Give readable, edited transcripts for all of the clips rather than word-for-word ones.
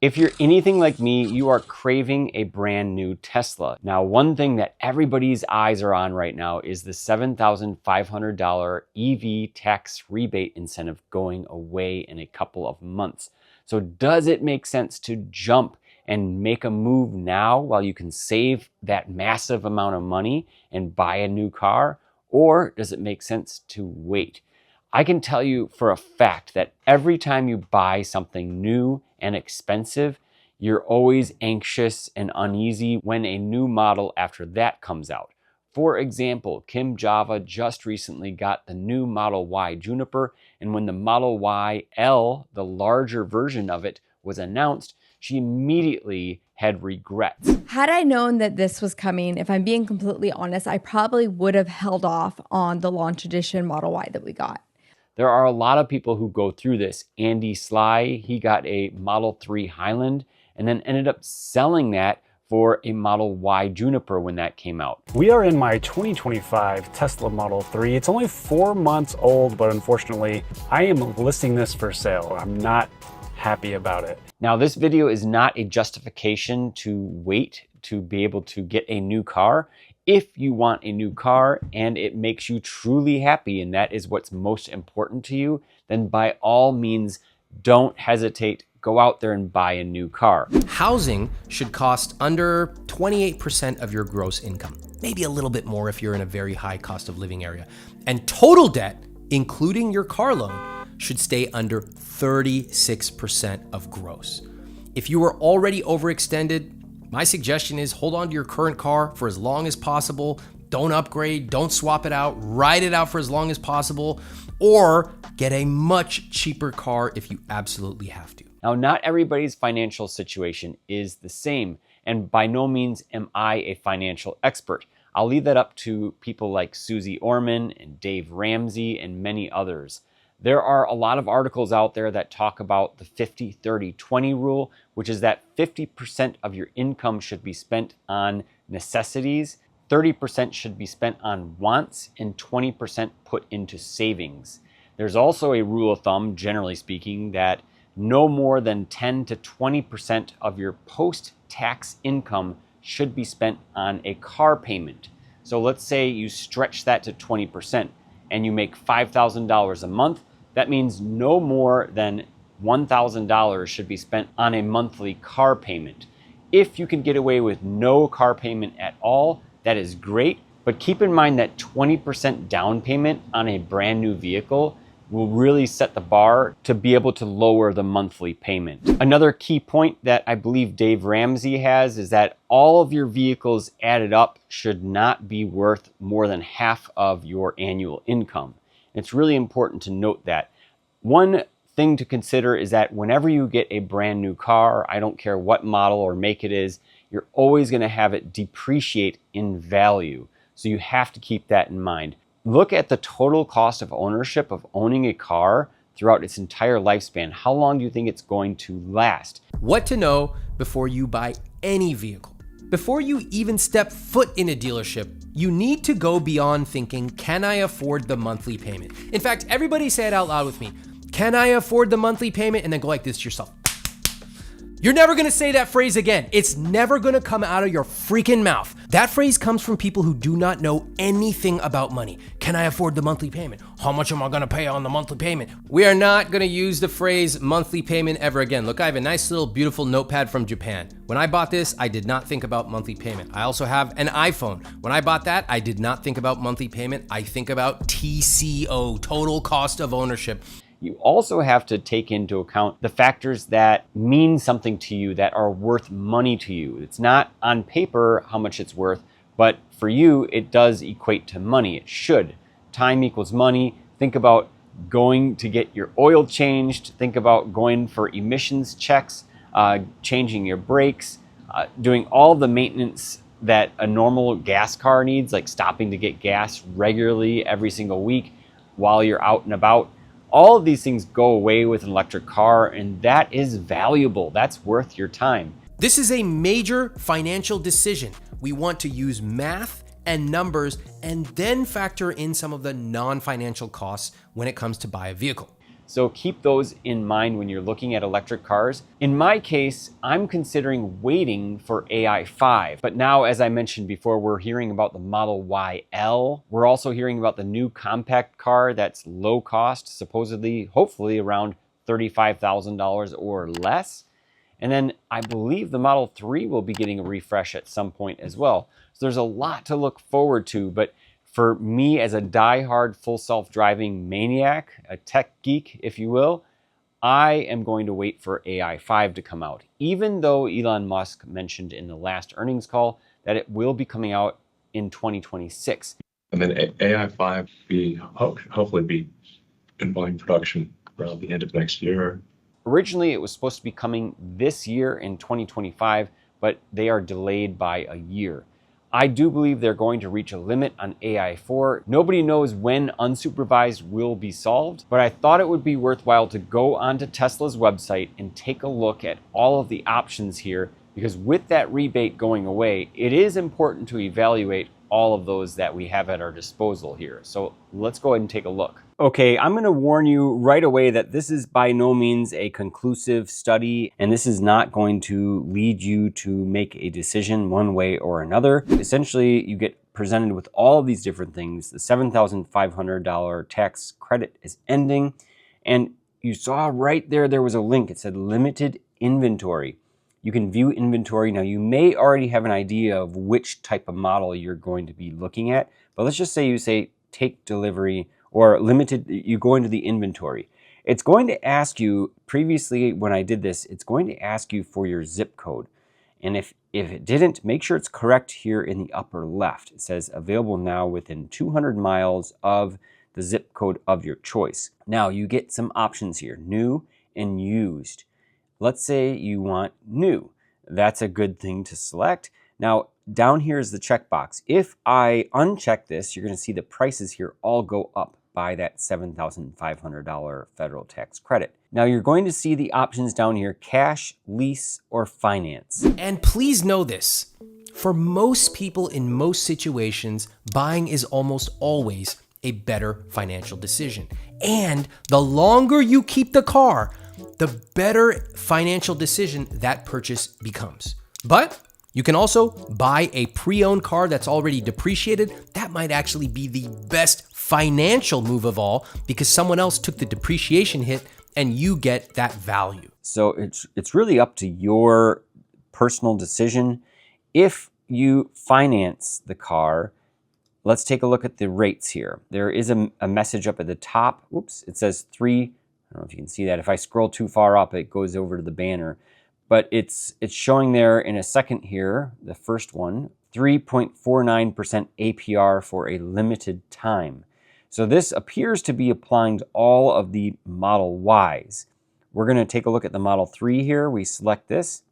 If you're anything like me, you are craving a brand new Tesla. Now, one thing that everybody's eyes are on right now is the $7,500 EV tax rebate incentive going away in a couple of months. So does it make sense to jump and make a move now while you can save that massive amount of money and buy a new car? Or does it make sense to wait? I can tell you for a fact that every time you buy something new and expensive, you're always anxious and uneasy when a new model after that comes out. For example, Kim Java just recently got the new Model Y Juniper, and when the Model Y L, the larger version of it, was announced, she immediately had regrets. Had I known that this was coming, if I'm being completely honest, I probably would have held off on the launch edition Model Y that we got. There are a lot of people who go through this. Andy Slye, he got a Model 3 Highland and then ended up selling that for a Model Y Juniper when that came out. We are in my 2025 Tesla Model 3. It's only 4 months old, but unfortunately, I am listing this for sale. I'm not happy about it. Now, this video is not a justification to wait to be able to get a new car. If you want a new car and it makes you truly happy and that is what's most important to you, then by all means, don't hesitate. Go out there and buy a new car. Housing should cost under 28% of your gross income, maybe a little bit more if you're in a very high cost of living area. And total debt, including your car loan, should stay under 36% of gross. If you are already overextended, my suggestion is hold on to your current car for as long as possible. Don't upgrade, don't swap it out, ride it out for as long as possible, or get a much cheaper car if you absolutely have to. Now, not everybody's financial situation is the same, and by no means am I a financial expert. I'll leave that up to people like Susie Orman and Dave Ramsey and many others. There are a lot of articles out there that talk about the 50-30-20 rule, which is that 50% of your income should be spent on necessities, 30% should be spent on wants, and 20% put into savings. There's also a rule of thumb, generally speaking, that no more than 10 to 20% of your post-tax income should be spent on a car payment. So let's say you stretch that to 20% and you make $5,000 a month. That means no more than $1,000 should be spent on a monthly car payment. If you can get away with no car payment at all, that is great. But keep in mind that 20% down payment on a brand new vehicle will really set the bar to be able to lower the monthly payment. Another key point that I believe Dave Ramsey has is that all of your vehicles added up should not be worth more than half of your annual income. It's really important to note that. One thing to consider is that whenever you get a brand new car, I don't care what model or make it is, you're always going to have it depreciate in value. So you have to keep that in mind. Look at the total cost of ownership of owning a car throughout its entire lifespan. How long do you think it's going to last? What to know before you buy any vehicle. Before you even step foot in a dealership, you need to go beyond thinking, can I afford the monthly payment? In fact, everybody say it out loud with me. Can I afford the monthly payment? And then go like this to yourself. You're never gonna say that phrase again. It's never gonna come out of your freaking mouth. That phrase comes from people who do not know anything about money. Can I afford the monthly payment? How much am I gonna pay on the monthly payment? We are not gonna use the phrase monthly payment ever again. Look, I have a nice little beautiful notepad from Japan. When I bought this, I did not think about monthly payment. I also have an iPhone. When I bought that, I did not think about monthly payment. I think about TCO, total cost of ownership. You also have to take into account the factors that mean something to you, that are worth money to you. It's not on paper how much it's worth, but for you, it does equate to money. It should. Time equals money. Think about going to get your oil changed. Think about going for emissions checks, changing your brakes, doing all the maintenance that a normal gas car needs, like stopping to get gas regularly every single week while you're out and about. All of these things go away with an electric car, and that is valuable. That's worth your time. This is a major financial decision. We want to use math and numbers and then factor in some of the non-financial costs when it comes to buy a vehicle. So keep those in mind when you're looking at electric cars. In my case, I'm considering waiting for AI5. But now, as I mentioned before, we're hearing about the Model YL. We're also hearing about the new compact car that's low cost, supposedly, hopefully around $35,000 or less. And then I believe the Model 3 will be getting a refresh at some point as well. So there's a lot to look forward to, but for me as a die-hard full self-driving maniac, a tech geek, if you will, I am going to wait for AI5 to come out, even though Elon Musk mentioned in the last earnings call that it will be coming out in 2026. And then AI5 hopefully be in volume production around the end of next year. Originally, it was supposed to be coming this year in 2025, but they are delayed by a year. I do believe they're going to reach a limit on AI4. Nobody knows when unsupervised will be solved, but I thought it would be worthwhile to go onto Tesla's website and take a look at all of the options here, because with that rebate going away, it is important to evaluate all of those that we have at our disposal here. So let's go ahead and take a look. Okay, I'm going to warn you right away that this is by no means a conclusive study, and this is not going to lead you to make a decision one way or another. Essentially, you get presented with all of these different things. The $7,500 tax credit is ending, and you saw right there was a link. It said limited inventory. You can view inventory. Now, you may already have an idea of which type of model you're going to be looking at, but let's just say you say take delivery or limited, you go into the inventory. It's going to ask you, previously when I did this, it's going to ask you for your zip code. And if it didn't, make sure it's correct here in the upper left. It says available now within 200 miles of the zip code of your choice. Now you get some options here, new and used. Let's say you want new. That's a good thing to select. Now, down here is the checkbox. If I uncheck this, you're going to see the prices here all go up by that $7,500 federal tax credit. Now, you're going to see the options down here, cash, lease, or finance. And please know this, for most people in most situations, buying is almost always a better financial decision. And the longer you keep the car, the better financial decision that purchase becomes. But you can also buy a pre-owned car that's already depreciated. That might actually be the best financial move of all, because someone else took the depreciation hit and you get that value. So it's really up to your personal decision. If you finance the car, let's take a look at the rates here. There is a message up at the top. Whoops, it says 3. I don't know if you can see that. If I scroll too far up, it goes over to the banner. But it's showing there in a second here, the first one, 3.49% APR for a limited time. So this appears to be applying to all of the Model Ys. We're going to take a look at the Model 3 here. We select this,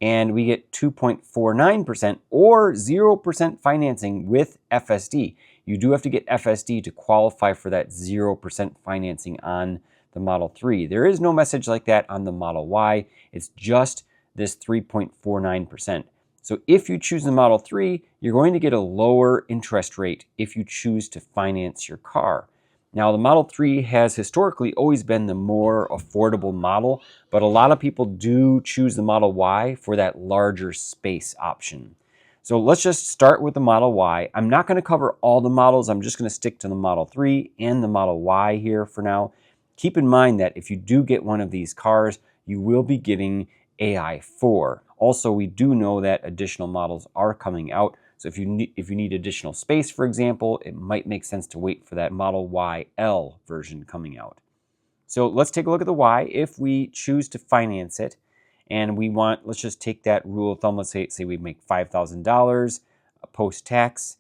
and we get 2.49% or 0% financing with FSD. You do have to get FSD to qualify for that 0% financing on the Model 3. There is no message like that on the Model Y. It's just this 3.49%. So if you choose the Model 3, you're going to get a lower interest rate if you choose to finance your car. Now, the Model 3 has historically always been the more affordable model, but a lot of people do choose the Model Y for that larger space option. So let's just start with the Model Y. I'm not going to cover all the models. I'm just going to stick to the Model 3 and the Model Y here for now. Keep in mind that if you do get one of these cars, you will be getting AI4. Also, we do know that additional models are coming out. So if you need additional space, for example, it might make sense to wait for that Model YL version coming out. So let's take a look at the Y. If we choose to finance it and we want, let's just take that rule of thumb. Let's say we make $5,000 post-tax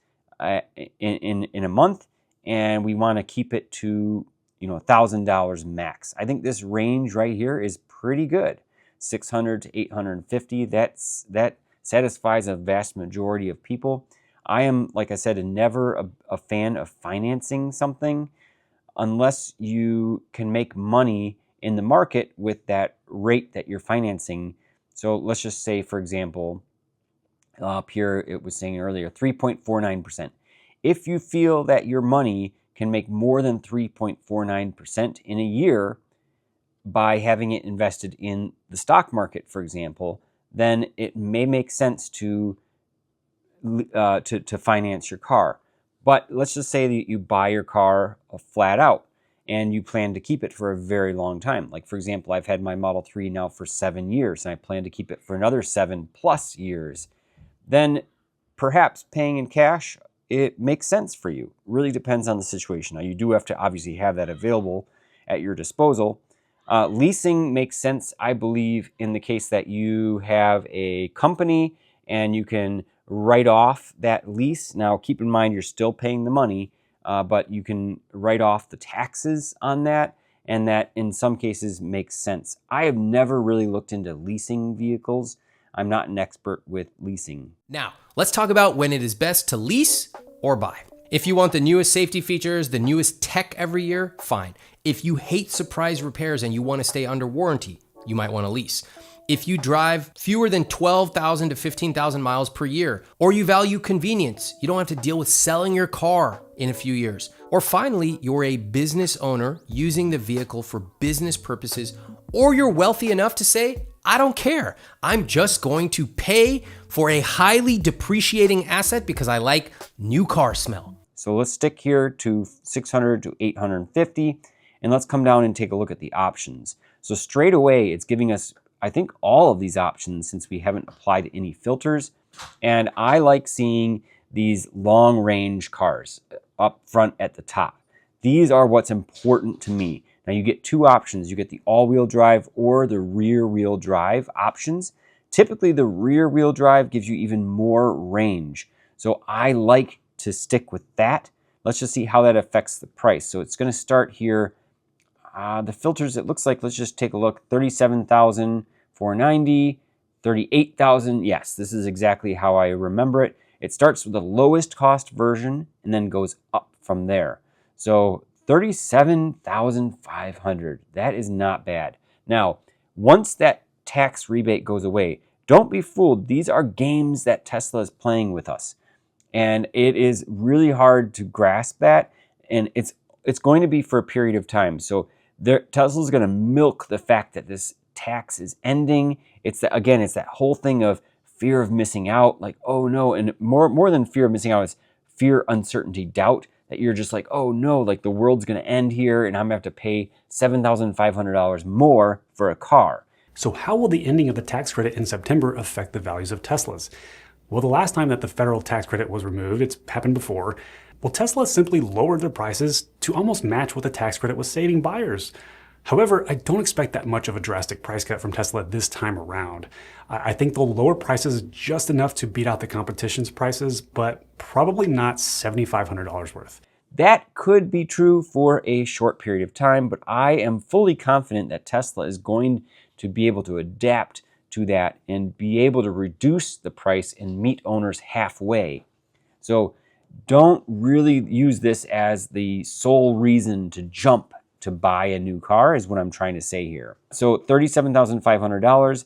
in a month, and we want to keep it to $1,000 max. I think this range right here is pretty good. 600 to 850. That satisfies a vast majority of people. I am, like I said, never a fan of financing something unless you can make money in the market with that rate that you're financing. So let's just say, for example, up here it was saying earlier 3.49%. If you feel that your money can make more than 3.49% in a year by having it invested in the stock market, for example, then it may make sense to finance your car. But let's just say that you buy your car flat out and you plan to keep it for a very long time. Like, for example, I've had my Model 3 now for 7 years and I plan to keep it for another 7+ years. Then perhaps paying in cash, it makes sense for you. Really depends on the situation. Now, you do have to obviously have that available at your disposal. Leasing makes sense, I believe, in the case that you have a company and you can write off that lease. Now, keep in mind, you're still paying the money, but you can write off the taxes on that, and that in some cases makes sense. I have never really looked into leasing vehicles. I'm not an expert with leasing. Now, let's talk about when it is best to lease or buy. If you want the newest safety features, the newest tech every year, fine. If you hate surprise repairs and you want to stay under warranty, you might want to lease. If you drive fewer than 12,000 to 15,000 miles per year, or you value convenience, you don't have to deal with selling your car in a few years. Or finally, you're a business owner using the vehicle for business purposes, or you're wealthy enough to say, I don't care. I'm just going to pay for a highly depreciating asset because I like new car smell. So let's stick here to 600 to 850, and let's come down and take a look at the options. So straight away, it's giving us, I think, all of these options since we haven't applied any filters. And I like seeing these long range cars up front at the top. These are what's important to me. Now you get two options. You get the all-wheel drive or the rear-wheel drive options. Typically the rear-wheel drive gives you even more range. So I like to stick with that. Let's just see how that affects the price. So it's going to start here. The filters, it looks like, let's just take a look. 37,490, 38,000. Yes, this is exactly how I remember it. It starts with the lowest cost version and then goes up from there. So 37,500. That is not bad. Now, once that tax rebate goes away, don't be fooled. These are games that Tesla is playing with us. And it is really hard to grasp that. And it's going to be for a period of time. So Tesla's going to milk the fact that this tax is ending. It's that whole thing of fear of missing out. Like, oh no. And more than fear of missing out is fear, uncertainty, doubt. That you're just like, oh no, like the world's going to end here and I'm going to have to pay $7,500 more for a car. So how will the ending of the tax credit in September affect the values of Teslas? Well, the last time that the federal tax credit was removed, it's happened before, well, Tesla simply lowered their prices to almost match what the tax credit was saving buyers. However, I don't expect that much of a drastic price cut from Tesla this time around. I think they'll lower prices just enough to beat out the competition's prices, but probably not $7,500 worth. That could be true for a short period of time, but I am fully confident that Tesla is going to be able to adapt to that and be able to reduce the price and meet owners halfway. So don't really use this as the sole reason to jump to buy a new car is what I'm trying to say here. So $37,500.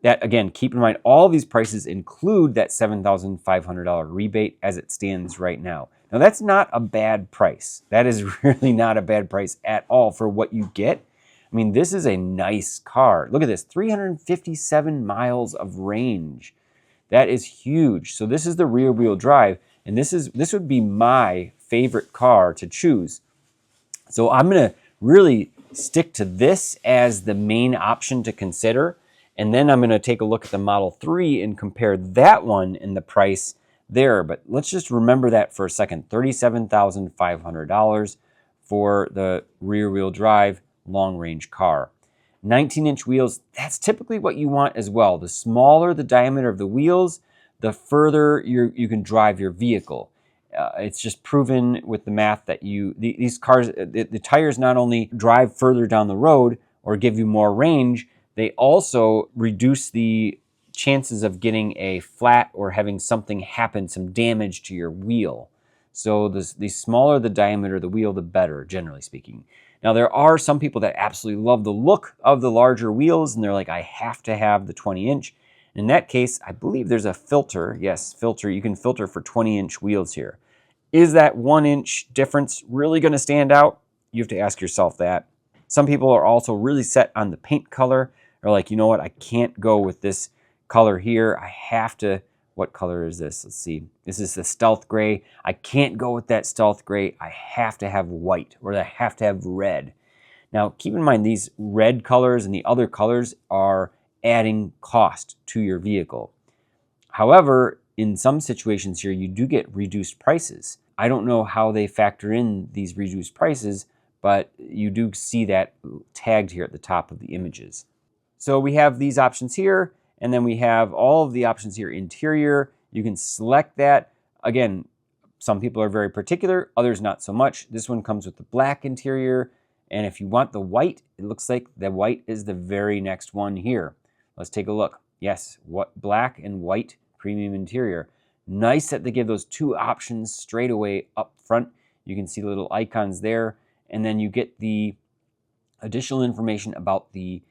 That, again, keep in mind, all these prices include that $7,500 rebate as it stands right now. Now, that's not a bad price. That is really not a bad price at all for what you get. I mean, this is a nice car. Look at this, 357 miles of range. That is huge. So this is the rear-wheel drive, and this would be my favorite car to choose. So I'm going to really stick to this as the main option to consider, and then I'm going to take a look at the Model 3 and compare that one and the price there. But let's just remember that for a second, $37,500 for the rear-wheel drive long-range car. 19-inch wheels, that's typically what you want as well. The smaller the diameter of the wheels, the further you can drive your vehicle. It's just proven with the math that these cars, the tires not only drive further down the road or give you more range, they also reduce the chances of getting a flat or having something happen, some damage to your wheel. So the smaller the diameter of the wheel, the better, generally speaking. Now, there are some people that absolutely love the look of the larger wheels, and they're like, I have to have the 20-inch. In that case, I believe there's a filter. Yes, filter. You can filter for 20-inch wheels here. Is that 1-inch difference really going to stand out? You have to ask yourself that. Some people are also really set on the paint color. They're like, you know what, I can't go with this color here. I have to, what color is this? Let's see. This is the stealth gray. I can't go with that stealth gray. I have to have white, or I have to have red. Now, keep in mind, these red colors and the other colors are adding cost to your vehicle. However, in some situations here, you do get reduced prices. I don't know how they factor in these reduced prices, but you do see that tagged here at the top of the images. So we have these options here, and then we have all of the options here. Interior, you can select that. Again, some people are very particular, others not so much. This one comes with the black interior, and if you want the white, it looks like the white is the very next one here. Let's take a look. Yes, what black and white premium interior. Nice that they give those two options straight away up front. You can see the little icons there, and then you get the additional information about the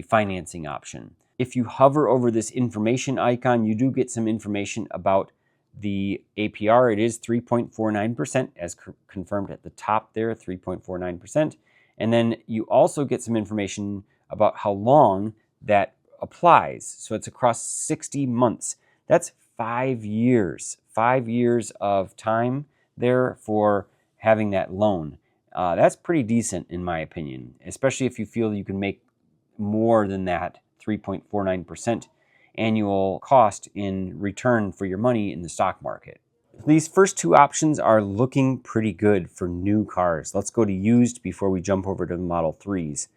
financing option. If you hover over this information icon, you do get some information about the APR. It is 3.49% as confirmed at the top there, 3.49%. And then you also get some information about how long that applies. So it's across 60 months. That's 5 years. 5 years of time there for having that loan. That's pretty decent in my opinion, especially if you feel you can make more than that 3.49% annual cost in return for your money in the stock market. These first two options are looking pretty good for new cars. Let's go to used before we jump over to the Model 3s.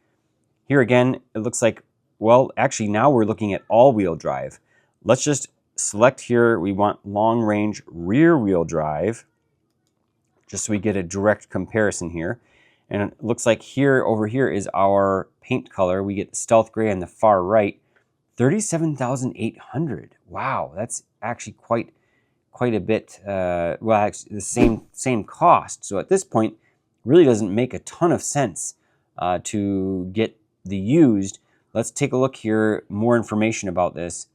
Here again, it looks like, well, actually now we're looking at all-wheel drive. Let's just select here, we want long-range rear-wheel drive, just so we get a direct comparison here. And it looks like here, over here is our paint color. We get the stealth gray on the far right, $37,800. Wow, that's actually quite a bit. Well, actually the same cost. So at this point, really doesn't make a ton of sense to get the used. Let's take a look here. More information about this.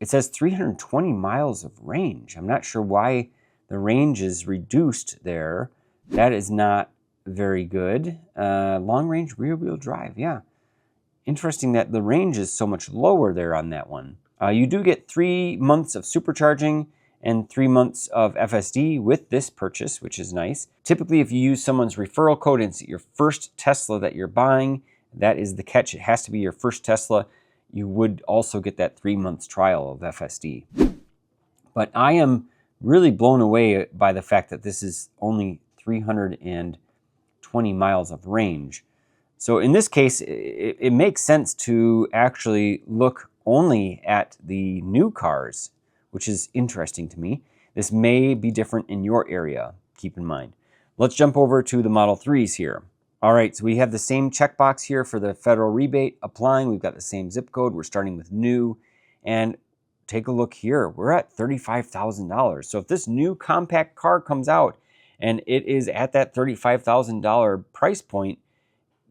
It says 320 miles of range. I'm not sure why the range is reduced there. That is not very good. Long range rear wheel drive, yeah. Interesting that the range is so much lower there on that one. You do get 3 months of supercharging and 3 months of FSD with this purchase, which is nice. Typically, if you use someone's referral code and it's your first Tesla that you're buying, that is the catch. It has to be your first Tesla. You would also get that 3 months trial of FSD. But I am really blown away by the fact that this is only 320 miles of range. So in this case, it makes sense to actually look only at the new cars, which is interesting to me. This may be different in your area, keep in mind. Let's jump over to the Model 3s here. All right, so we have the same checkbox here for the federal rebate applying. We've got the same zip code. We're starting with new. And take a look here. We're at $35,000. So if this new compact car comes out and it is at that $35,000 price point,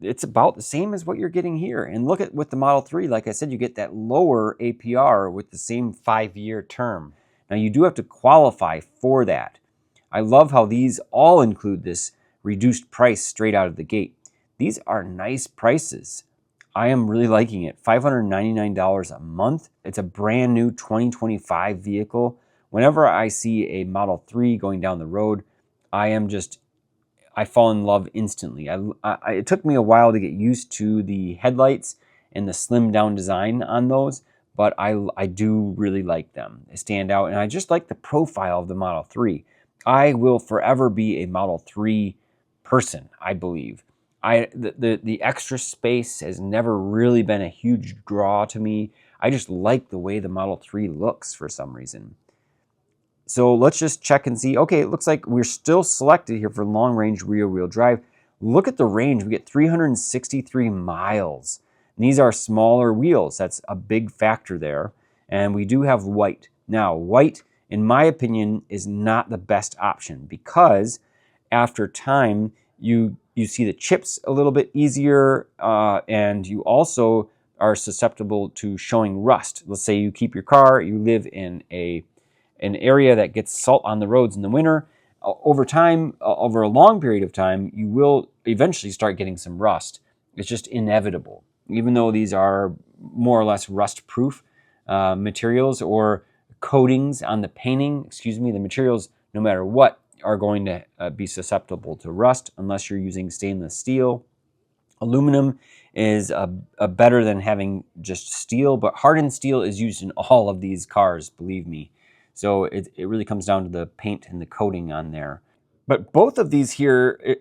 it's about the same as what you're getting here. And look at with the Model 3, like I said, you get that lower APR with the same 5-year term. Now you do have to qualify for that. I love how these all include this reduced price straight out of the gate. These are nice prices. I am really liking it. $599 a month. It's a brand new 2025 vehicle. Whenever I see a Model 3 going down the road, I fall in love instantly. It took me a while to get used to the headlights and the slimmed down design on those, but I do really like them. They stand out, and I just like the profile of the Model 3. I will forever be a Model 3 person, I believe. The extra space has never really been a huge draw to me. I just like the way the Model 3 looks for some reason. So let's just check and see. Okay, it looks like we're still selected here for long range rear wheel drive. Look at the range. We get 363 miles. And these are smaller wheels. That's a big factor there. And we do have white. Now, white, in my opinion, is not the best option because after time, you see the chips a little bit easier, and you also are susceptible to showing rust. Let's say you keep your car, you live in an area that gets salt on the roads in the winter, Over time, over a long period of time, you will eventually start getting some rust. It's just inevitable. Even though these are more or less rust-proof materials or coatings on the painting, the materials, no matter what, are going to be susceptible to rust unless you're using stainless steel. Aluminum is better than having just steel, but hardened steel is used in all of these cars, believe me. So it really comes down to the paint and the coating on there. But both of these here,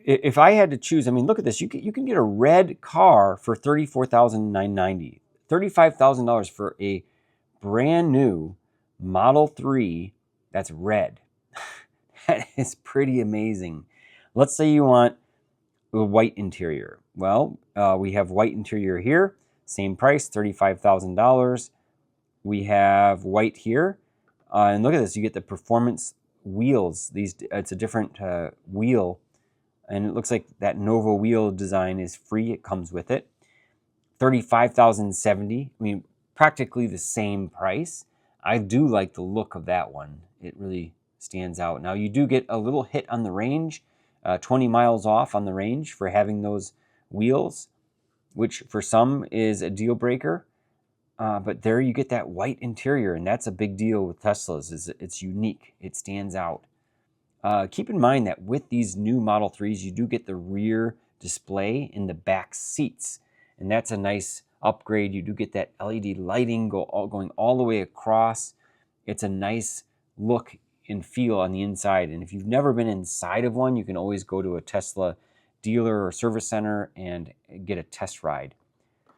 if I had to choose, I mean, look at this. You can get a red car for $34,990, $35,000 for a brand new Model 3 that's red. That is pretty amazing. Let's say you want a white interior. Well, we have white interior here, same price, $35,000. We have white here, and look at this. You get the performance wheels. It's a different wheel, and it looks like that Nova wheel design is free. It comes with it. $35,070. I mean, practically the same price. I do like the look of that one. It really stands out. Now you do get a little hit on the range, 20 miles off on the range for having those wheels, which for some is a deal breaker. But there you get that white interior, and that's a big deal with Teslas. It's unique. It stands out. Keep in mind that with these new Model 3s, you do get the rear display in the back seats, and that's a nice upgrade. You do get that LED lighting going all the way across. It's a nice look and feel on the inside. And if you've never been inside of one, you can always go to a Tesla dealer or service center and get a test ride.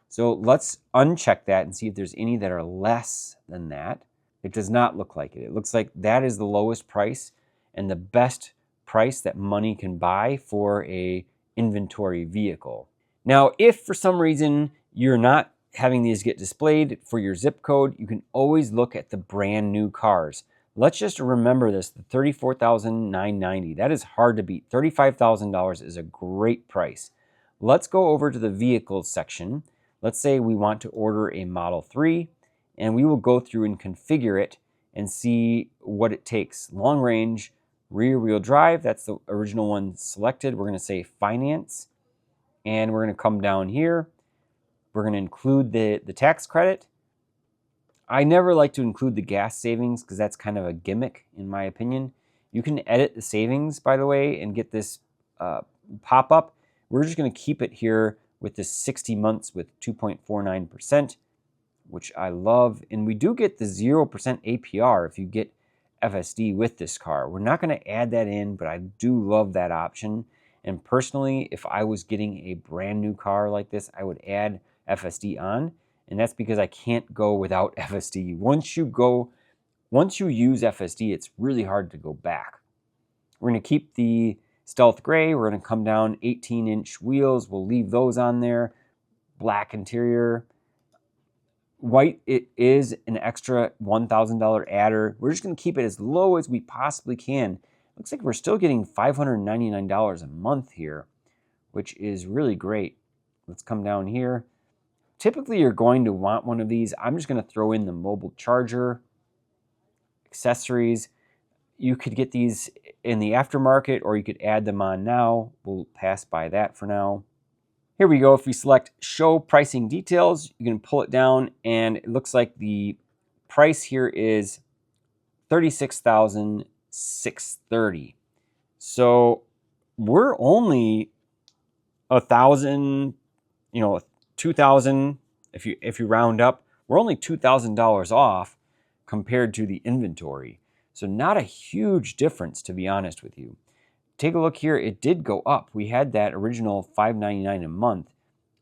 So let's uncheck that and see if there's any that are less than that. It does not look like it. It looks like that is the lowest price and the best price that money can buy for a inventory vehicle. Now, if for some reason you're not having these get displayed for your zip code, you can always look at the brand new cars. Let's just remember this, the $34,990. That is hard to beat. $35,000 is a great price. Let's go over to the vehicles section. Let's say we want to order a Model 3, and we will go through and configure it and see what it takes. Long range, rear wheel drive, that's the original one selected. We're going to say finance, and we're going to come down here. We're going to include the tax credit. I never like to include the gas savings because that's kind of a gimmick in my opinion. You can edit the savings, by the way, and get this pop-up. We're just going to keep it here with this 60 months with 2.49%, which I love. And we do get the 0% APR if you get FSD with this car. We're not going to add that in, but I do love that option. And personally, if I was getting a brand new car like this, I would add FSD on. And that's because I can't go without FSD. Once you use FSD, it's really hard to go back. We're going to keep the stealth gray. We're going to come down 18-inch wheels. We'll leave those on there. Black interior. White, it is an extra $1,000 adder. We're just going to keep it as low as we possibly can. Looks like we're still getting $599 a month here, which is really great. Let's come down here. Typically, you're going to want one of these. I'm just going to throw in the mobile charger, accessories. You could get these in the aftermarket, or you could add them on now. We'll pass by that for now. Here we go. If we select show pricing details, you can pull it down, and it looks like the price here is $36,630. So we're only $1,000, $2,000. If you round up, we're only $2,000 off compared to the inventory. So not a huge difference, to be honest with you. Take a look here. It did go up. We had that original $599 a month.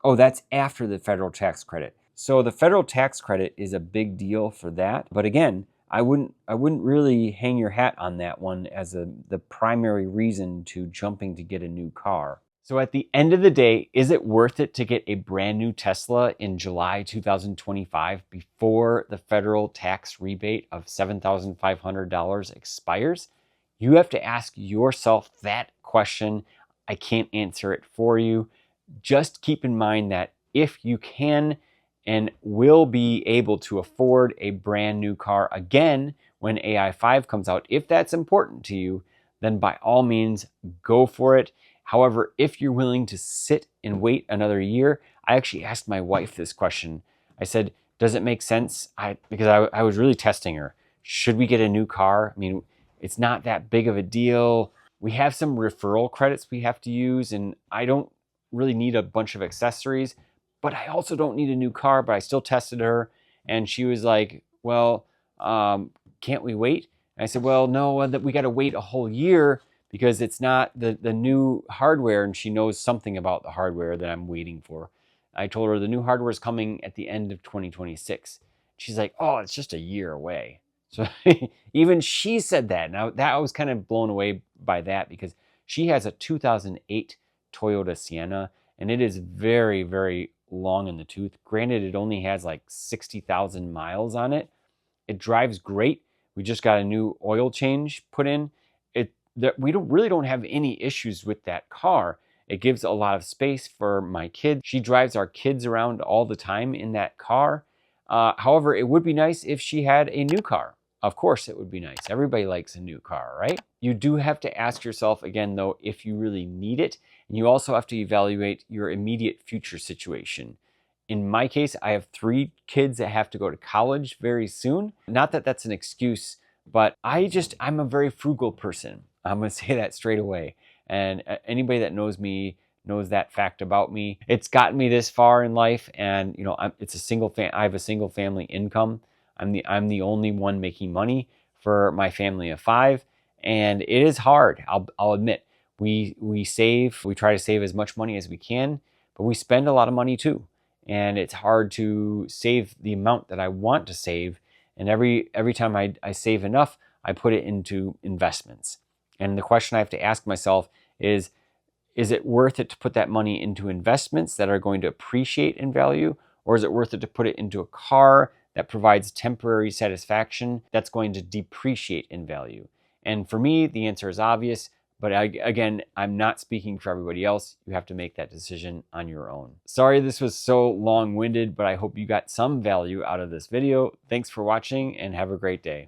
Oh, that's after the federal tax credit. So the federal tax credit is a big deal for that. But again, I wouldn't really hang your hat on that one as the primary reason to jumping to get a new car. So at the end of the day, is it worth it to get a brand new Tesla in July 2025 before the federal tax rebate of $7,500 expires? You have to ask yourself that question. I can't answer it for you. Just keep in mind that if you can and will be able to afford a brand new car again when AI5 comes out, if that's important to you, then by all means, go for it. However, if you're willing to sit and wait another year, I actually asked my wife this question. I said, does it make sense? Because I was really testing her. Should we get a new car? I mean, it's not that big of a deal. We have some referral credits we have to use, and I don't really need a bunch of accessories, but I also don't need a new car. But I still tested her, and she was like, well, can't we wait? And I said, well, no, we got to wait a whole year because it's not the new hardware, and she knows something about the hardware that I'm waiting for. I told her the new hardware is coming at the end of 2026. She's like, oh, it's just a year away. So even she said that. Now that I was kind of blown away by that because she has a 2008 Toyota Sienna, and it is very, very long in the tooth. Granted, it only has like 60,000 miles on it. It drives great. We just got a new oil change put in. We really don't have any issues with that car. It gives a lot of space for my kid. She drives our kids around all the time in that car. However, it would be nice if she had a new car. Of course, it would be nice. Everybody likes a new car, right? You do have to ask yourself again, though, if you really need it. And you also have to evaluate your immediate future situation. In my case, I have 3 kids that have to go to college very soon. Not that that's an excuse, but I'm a very frugal person. I'm going to say that straight away. And anybody that knows me knows that fact about me. It's gotten me this far in life, and I have a single family income. I'm the only one making money for my family of 5, and it is hard. I'll admit. We save. We try to save as much money as we can, but we spend a lot of money too, and it's hard to save the amount that I want to save. And every time I save enough, I put it into investments. And the question I have to ask myself is it worth it to put that money into investments that are going to appreciate in value? Or is it worth it to put it into a car that provides temporary satisfaction that's going to depreciate in value? And for me, the answer is obvious. But again, I'm not speaking for everybody else. You have to make that decision on your own. Sorry this was so long-winded, but I hope you got some value out of this video. Thanks for watching and have a great day.